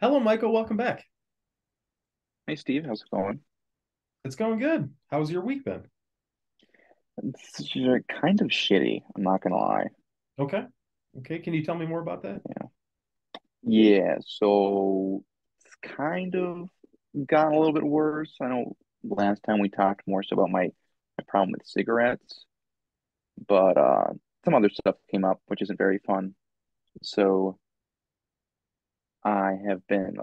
Hello, Michael. Welcome back. Hey Steve, how's it going? It's going good. How's your week been? It's kind of shitty, I'm not gonna lie. Okay. Okay. Can you tell me more about that? Yeah, so it's kind of gotten a little bit worse. I know last time we talked more so about my problem with cigarettes, but some other stuff came up which isn't very fun. So I have been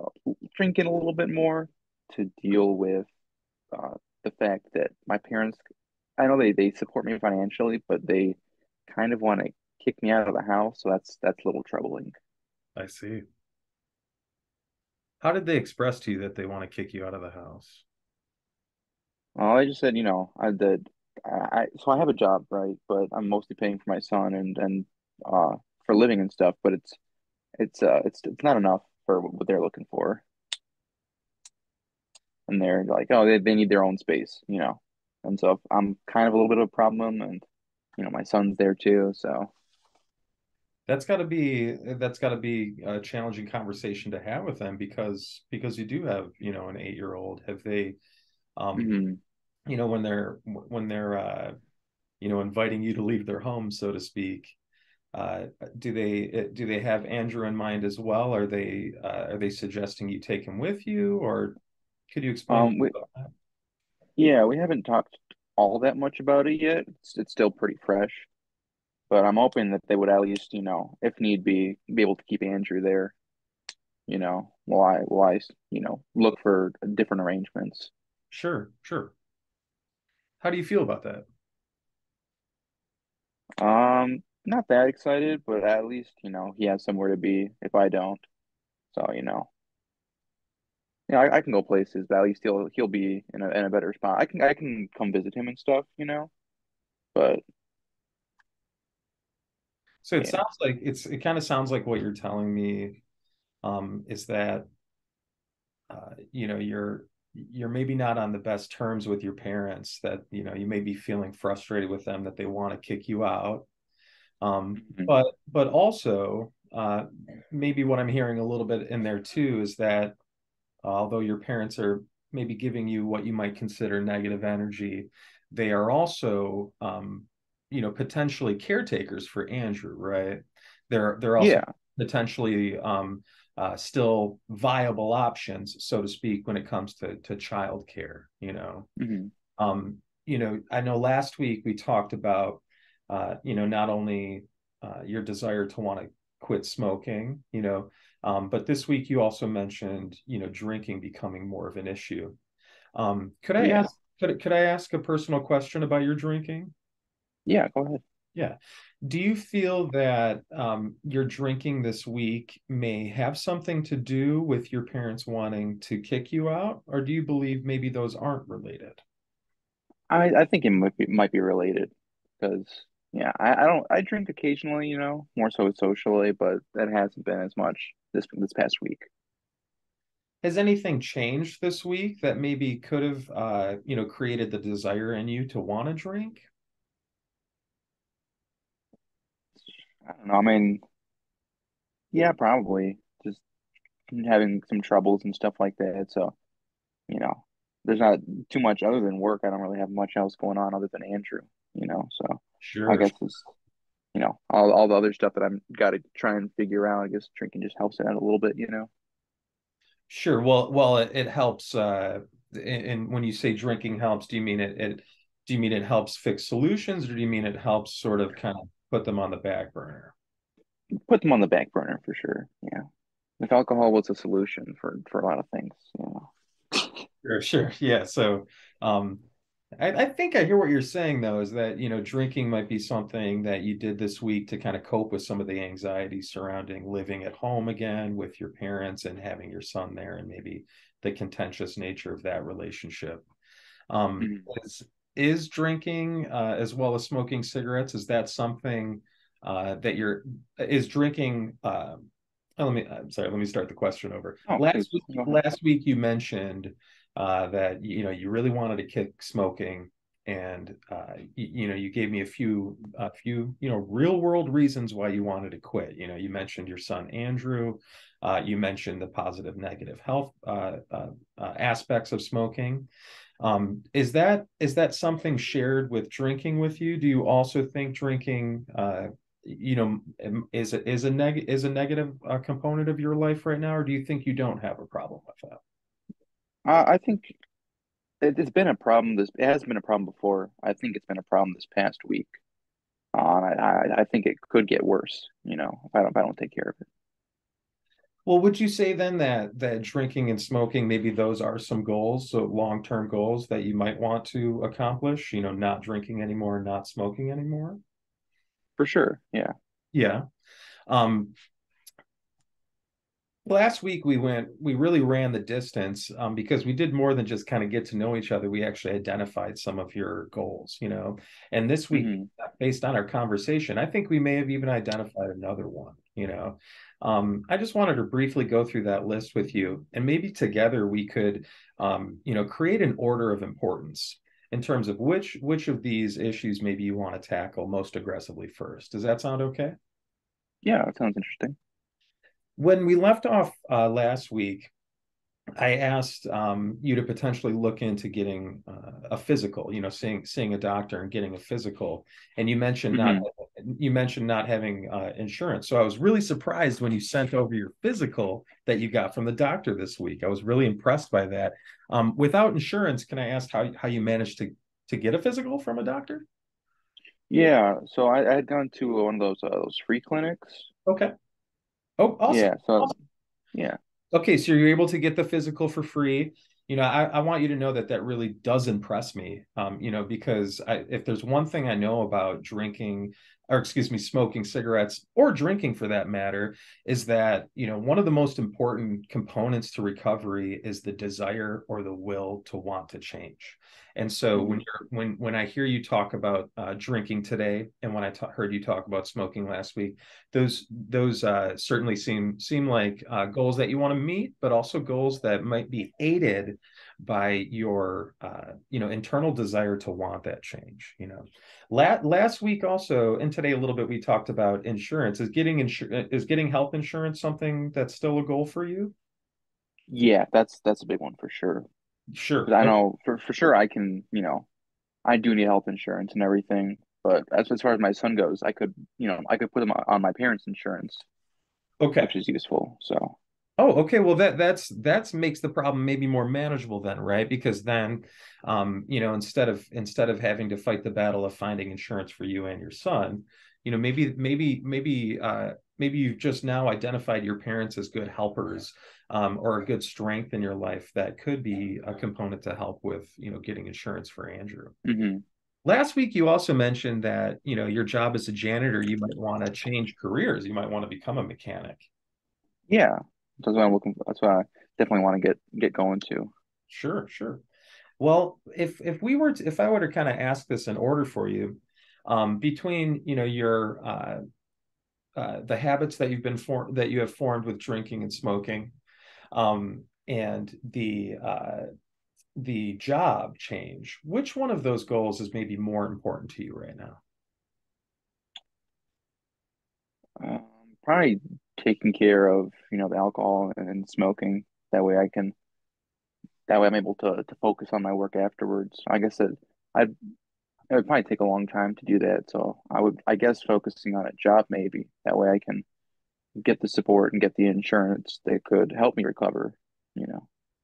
drinking a little bit more to deal with uh, the fact that my parents, I know they support me financially, but they kind of want to kick me out of the house, so that's a little troubling. I see. How did they express to you that they want to kick you out of the house? I just said, I did. So I have a job, right? But I'm mostly paying for my son and for living and stuff. But it's not enough for what they're looking for, and they're like, oh, they need their own space. And so I'm kind of a little bit of a problem, and my son's there too. So That's got to be a challenging conversation to have with them because you do have, an 8-year-old. Have they, um, mhm. when they're inviting you to leave their home, so to speak, uh, do they have Andrew in mind as well? Are they suggesting you take him with you, or could you explain We more about that? Yeah, we haven't talked all that much about it yet. It's still pretty fresh, but I'm hoping that they would at least, if need be able to keep Andrew there, while I look for different arrangements. Sure, sure. How do you feel about that? Not that excited, but at least, he has somewhere to be if I don't. So, I can go places, but at least he'll be in a better spot. I can come visit him and stuff. But So it yeah. sounds like it kind of sounds like what you're telling me, is that you're maybe not on the best terms with your parents, that you may be feeling frustrated with them, that they want to kick you out. Mhm. But also, maybe what I'm hearing a little bit in there too is that although your parents are maybe giving you what you might consider negative energy, they are also, potentially caretakers for Andrew, right? They're also Yeah. potentially, still viable options, so to speak, when it comes to childcare. Hmm. I know last week we talked about, not only your desire to want to quit smoking, but this week you also mentioned, drinking becoming more of an issue. Could I Yeah. ask, could I ask a personal question about your drinking? Yeah, go ahead. Yeah. Do you feel that your drinking this week may have something to do with your parents wanting to kick you out, or do you believe maybe those aren't related? I think it might be related because I drink occasionally, more so socially, but that hasn't been as much this past week. Has anything changed this week that maybe could have, created the desire in you to want to drink? I don't know. I mean, yeah, probably just having some troubles and stuff like that. So, you know, there's not too much other than work. I don't really have much else going on other than Andrew. So I Sure, guess it's, all the other stuff that I'm got to try and figure out. I guess drinking just helps it out a little bit. sure. Well, it helps. And when you say drinking helps, do you mean it helps fix solutions, or do you mean it helps sort of kind of put them on the back burner? Put them on the back burner for sure. Yeah. If alcohol was a solution for a lot of things. Sure, sure. Yeah. So, um, I think I hear what you're saying, though, is that, drinking might be something that you did this week to kind of cope with some of the anxiety surrounding living at home again with your parents and having your son there, and maybe the contentious nature of that relationship. Um, Mhm. is, is drinking, as well as smoking cigarettes, is that something that is drinking? I'm sorry, let me start the question over. Oh, Last please week, go ahead. last week you mentioned that you really wanted to kick smoking. and you gave me a few real world reasons why you wanted to quit. You mentioned your son Andrew, you mentioned the positive negative health aspects of smoking. Is that something shared with drinking with you? Do you also think drinking is a negative component of your life right now, or do you think you don't have a problem with that? I think it's been a problem. It has been a problem before. I think it's been a problem this past week. I think it could get worse, if I don't take care of it. Well, would you say then that drinking and smoking, maybe those are some goals, so long-term goals that you might want to accomplish, not drinking anymore, not smoking anymore? For sure. Yeah. Yeah. Um, Last week we really ran the distance because we did more than just kind of get to know each other. We actually identified some of your goals. And this week, Hmm. based on our conversation, I think we may have even identified another one. I just wanted to briefly go through that list with you, and maybe together we could, create an order of importance in terms of which of these issues maybe you want to tackle most aggressively first. Does that sound okay? Yeah, that sounds interesting. When we left off last week, I asked you to potentially look into getting a physical, seeing a doctor and getting a physical. And Hmm. you mentioned not having insurance. So I was really surprised when you sent over your physical that you got from the doctor this week. I was really impressed by that. Without insurance, can I ask how you managed to get a physical from a doctor? Yeah. So I had gone to one of those free clinics. Okay. Oh, awesome. Yeah. So Awesome. yeah. Okay, so you're able to get the physical for free. I want you to know that that really does impress me. Because if there's one thing I know about drinking, or excuse me, smoking cigarettes or drinking for that matter, is that, one of the most important components to recovery is the desire or the will to want to change. And so Hmm. when I hear you talk about drinking today, and when heard you talk about smoking last week, those certainly seem like goals that you want to meet, but also goals that might be aided by your internal desire to want that change. Last week also, and today a little bit, we talked about insurance. Is getting health insurance something that's still a goal for you? Yeah, that's a big one for sure. Sure. Because I Okay. know for sure I can, I do need health insurance and everything. But as far as my son goes, I could put him on my parents' insurance, Okay. which is useful. So, Oh, okay. Well, that's makes the problem maybe more manageable then, right? Because then, instead of having to fight the battle of finding insurance for you and your son, maybe you've just now identified your parents as good helpers, or a good strength in your life that could be a component to help with, getting insurance for Andrew. hmm. Last week, you also mentioned that, your job as a janitor, you might want to change careers. You might want to become a mechanic. Yeah, that's what I'm looking for. That's what I definitely want to get going to. Sure, sure. Well, if I were to kind of ask this in order for you, between your the habits that that you have formed with drinking and smoking, and the job change, which one of those goals is maybe more important to you right now? Um, Probably taking care of, the alcohol and smoking. That way I can, that way I'm able to focus on my work afterwards. I guess I'd, it would probably take a long time to do that. So I guess focusing on a job maybe. That way I can get the support and get the insurance that could help me recover.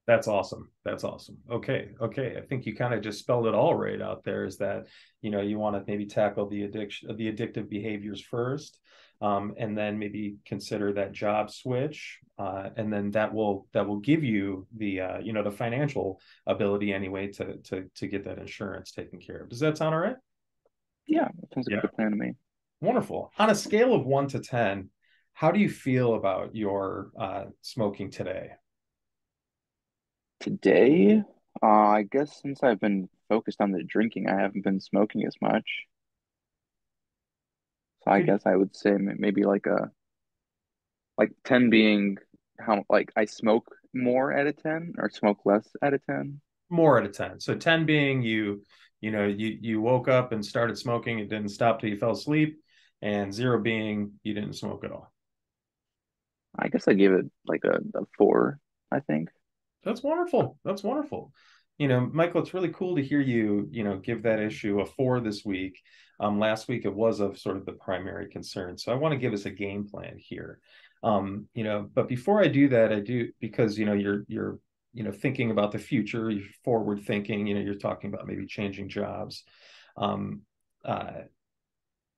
That's awesome. That's awesome. Okay. Okay. I think you kind of just spelled it all right out there, is that, you want to maybe tackle the addictive behaviors first, and then maybe consider that job switch. And then that will give you the financial ability anyway to get that insurance taken care of. Does that sound all right? Yeah, that sounds like a Yeah. good plan to me. Wonderful. On a scale of 1 to 10, how do you feel about your smoking today? Today, I guess since I've been focused on the drinking, I haven't been smoking as much. So I Could guess I would say maybe like 10 being how like I smoke more out of 10 or smoke less out of 10. More out of 10. So 10 being You woke up and started smoking, it didn't stop till you fell asleep, and zero being you didn't smoke at all. I guess I give it like a four, I think. That's wonderful. That's wonderful. Michael, it's really cool to hear you, give that issue a 4 this week. Last week it was of sort of the primary concern. So I want to give us a game plan here. But before I do that, I do because you're thinking about the future, you're forward thinking, you're talking about maybe changing jobs. Um, uh,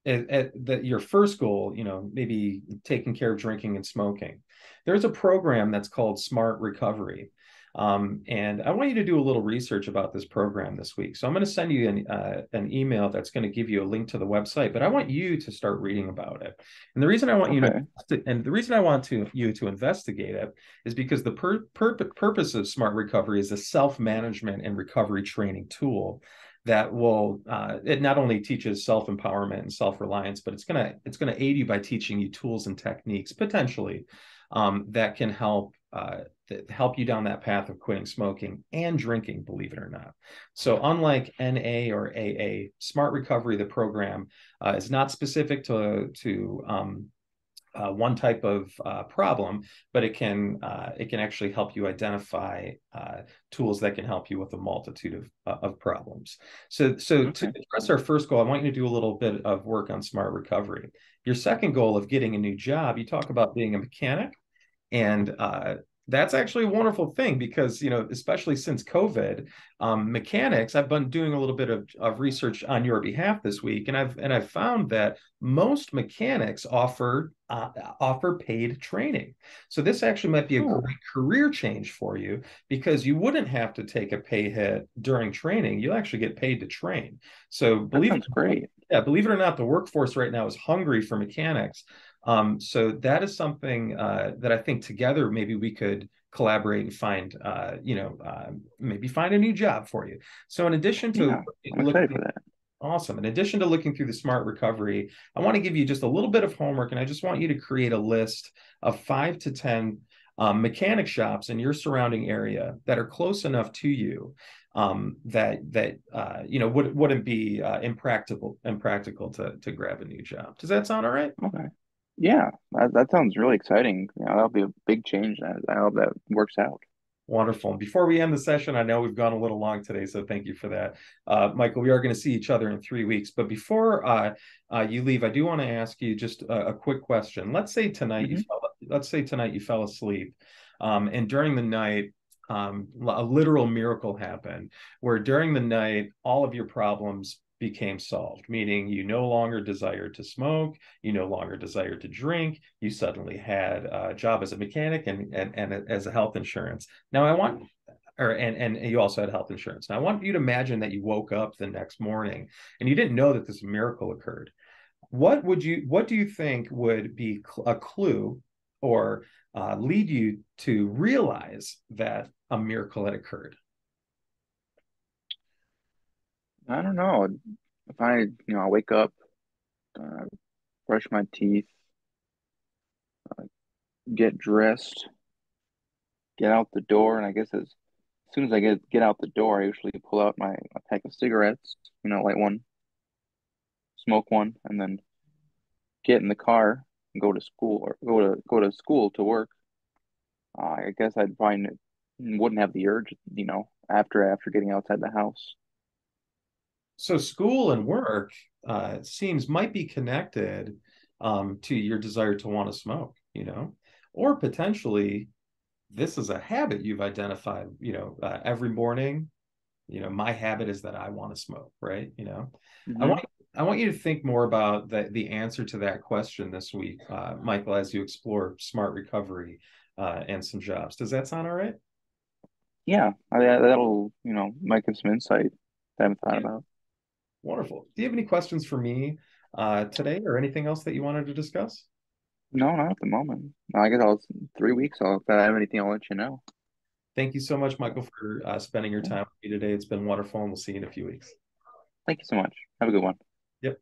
your first goal, maybe taking care of drinking and smoking. There's a program that's called Smart Recovery. And I want you to do a little research about this program this week. So I'm going to send you an email that's going to give you a link to the website, but I want you to start reading about it. And the reason I want you Okay. and the reason I want you to investigate it is because the purpose of Smart Recovery is a self-management and recovery training tool that will it not only teaches self-empowerment and self-reliance, but it's gonna aid you by teaching you tools and techniques potentially that can help you down that path of quitting smoking and drinking, believe it or not. So unlike NA or AA, Smart Recovery, the program, is not specific to one type of problem, but it can actually help you identify tools that can help you with a multitude of problems. So to Okay. address our first goal, I want you to do a little bit of work on smart recovery. Your second goal of getting a new job, you talk about being a mechanic. And that's actually a wonderful thing because, especially since COVID, mechanics, I've been doing a little bit of research on your behalf this week, and I've found that most mechanics offer paid training. So this actually might be a Oh, great career change for you because you wouldn't have to take a pay hit during training. You'll actually get paid to train. So that sounds great. believe it or not, the workforce right now is hungry for mechanics. So that is something that I think together maybe we could collaborate and find, maybe find a new job for you. So in addition to Yeah, I'm excited for looking, that. awesome. In addition to looking through the smart recovery, I want to give you just a little bit of homework, and I just want you to create a list of 5 to 10 mechanic shops in your surrounding area that are close enough to you that wouldn't be impractical to grab a new job. Does that sound all right? Okay. Yeah, that sounds really exciting. That'll be a big change. I hope that works out. Wonderful. Before we end the session, I know we've gone a little long today, so thank you for that. Michael, we are going to see each other in 3 weeks. But before you leave, I do want to ask you just a quick question. Hmm. Let's say tonight you fell asleep, and during the night, a literal miracle happened, where during the night, all of your problems became solved, meaning you no longer desired to smoke, you no longer desired to drink, you suddenly had a job as a mechanic and as a health insurance. Now I want and you also had health insurance. Now I want you to imagine that you woke up the next morning and you didn't know that this miracle occurred. What do you think would be a clue or lead you to realize that a miracle had occurred? I don't know. If I wake up, uh, brush my teeth, get dressed, get out the door, and I guess as soon as I get out the door, I usually pull out my pack of cigarettes, light one, smoke one, and then get in the car and go to school or go to school to work. I guess I'd find it wouldn't have the urge, after getting outside the house. So school and work seems might be connected to your desire to want to smoke, or potentially this is a habit you've identified, every morning, my habit is that I want to smoke, right? I Hmm. want I want you to think more about the answer to that question this week, Michael, as you explore smart recovery and some jobs. Does that sound all right? Yeah, that'll might give some insight that I haven't thought Yeah. about. Wonderful. Do you have any questions for me today or anything else that you wanted to discuss? No, not at the moment. I guess 3 weeks. If I have anything, I'll let you know. Thank you so much, Michael, for spending your Yeah. time with me today. It's been wonderful, and we'll see you in a few weeks. Thank you so much. Have a good one. Yep.